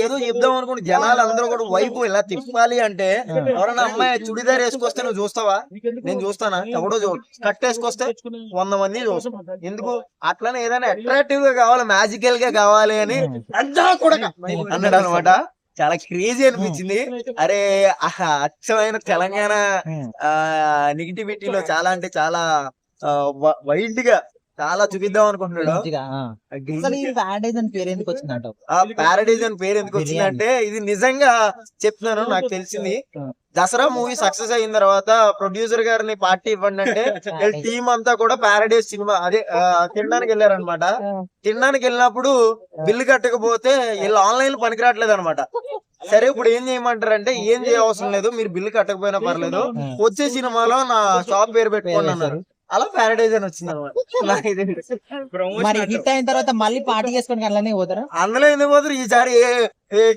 ఏదో చెప్దాం అనుకోండి, జనాలు అందరూ కూడా వైపు ఇలా తిప్పాలి అంటే ఎవరైనా అమ్మాయి చుడిదార్ వేసుకొస్తే నువ్వు చూస్తావా? నేను చూస్తానా? ఎవడో కట్ వేసుకొస్తే 100 మంది చూస్తాం. ఎందుకు? అట్లనే ఏదైనా అట్రాక్టివ్ గా కావాలి, మ్యాజికల్ గా కావాలి అని కూడా అన్నాడు అనమాట. చాలా క్రేజీ అనిపించింది. అరే అచ్చమైన తెలంగాణ నెగిటివిటీలో చాలా అంటే చాలా వైల్డ్ గా చాలా చూపిద్దాం అనుకుంటున్నాడు. ప్యారడైజ్ అని పేరు ఎందుకు వచ్చిందంట? ప్యారడైజ్ అని పేరు ఎందుకు వచ్చిందంటే, ఇది నిజంగా చెప్తున్నాను, నాకు తెలిసింది. దసరా మూవీ సక్సెస్ అయిన తర్వాత ప్రొడ్యూసర్ గారిని పార్టీ ఇవ్వండి అంటే టీం అంతా కూడా ప్యారడైజ్ సినిమా అదే తినడానికి వెళ్ళారనమాట. తినడానికి వెళ్ళినప్పుడు బిల్లు కట్టకపోతే వీళ్ళు ఆన్లైన్ పనికిరాట్లేదు అనమాట. సరే ఇప్పుడు ఏం చేయమంటారు అంటే, ఏం చేయవసరం లేదు, మీరు బిల్లు కట్టకపోయినా పర్లేదు, వచ్చే సినిమాలో నా షాప్ పేరు పెట్టుకోండి అన్నారు. అలా ప్యారడైజ్ అని వచ్చింది అనమాట. మరి హిట్ అయిన తర్వాత మళ్ళీ పార్టీ చేసుకొని అలానే పోతారా? అందులో ఎందుకు పోతారు? ఈసారి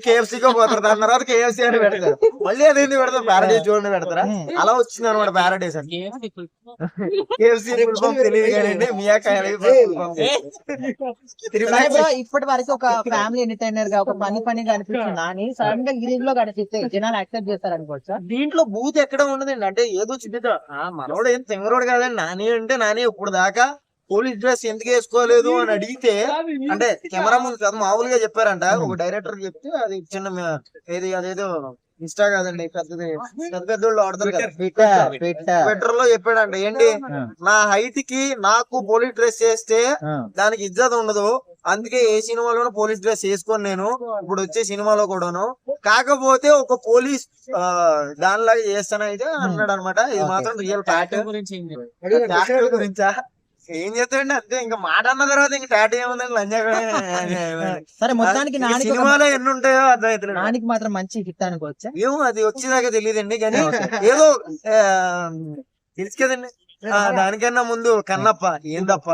కేఎఫ్సీగా పోతారు, దాని తర్వాత కేఎఫ్సీ అని పెడతారు, మళ్ళీ అది ఎందుకు పెడతారు? ప్యారడైజ్ చూడండి పెడతారా? అలా వచ్చింది అనమాట ప్యారడైజ్ అని. కేఎఫ్సీ తెలియదు కానీ ఇప్పటి వరకు ఒక ఫ్యామిలీ ఎంటర్టైనర్ గా ఒక పని కనిపిస్తుందా అని సడన్ గా గిరీజ్ లో కనిపిస్తే జనాలు యాక్సెప్ట్ చేస్తారు అనుకోవచ్చా? దీంట్లో బూత్ ఎక్కడ ఉండదండి. అంటే ఏదో చిన్నదో మనోడు ఏం తెంగరోడు కాదండి. నాని అంటే నాని ఇప్పుడు దాకా పోలీస్ డ్రెస్ ఎందుకు వేసుకోలేదు అని అడిగితే, అంటే కెమెరా ముందు కాదు మామూలుగా చెప్పారంట. ఒక డైరెక్టర్ చెప్తే అది చిన్న ఏది అదేదో ఇన్స్టా కాదండి, పెద్దది పెద్దోళ్ళు ఆడతారు కదా, ట్విట్టర్ లో చెప్పాడంట. ఏంటి, నా హైట్ కి నాకు పోలీస్ డ్రెస్ చేస్తే దానికి ఇజ్జత్ ఉండదు, అందుకే ఏ సినిమాలోనూ పోలీస్ డ్రెస్ వేసుకోను నేను, ఇప్పుడు వచ్చే సినిమాలో కూడాను. కాకపోతే ఒక పోలీస్ దానిలాగా చేస్తాను అయితే అన్నాడు అనమాట. ఇది మాత్రం రియల్ ఫ్యాక్ట్. గురించా ఏం చేస్తాడండి, అంతే. ఇంకా మాట అన్న తర్వాత ఇంకా టాటూ ఏముందండి, లంజా. సరే, మొత్తానికి సినిమాలో ఎన్ని ఉంటాయో అర్థమవుతుంది. నానికి మాత్రం మంచి హిట్ అనుకోవచ్చా? ఏమో అది వచ్చేదాకా తెలియదండి, కానీ ఏదో తెలుసు కదండి. దానికన్నా ముందు కన్నప్ప ఏందప్ప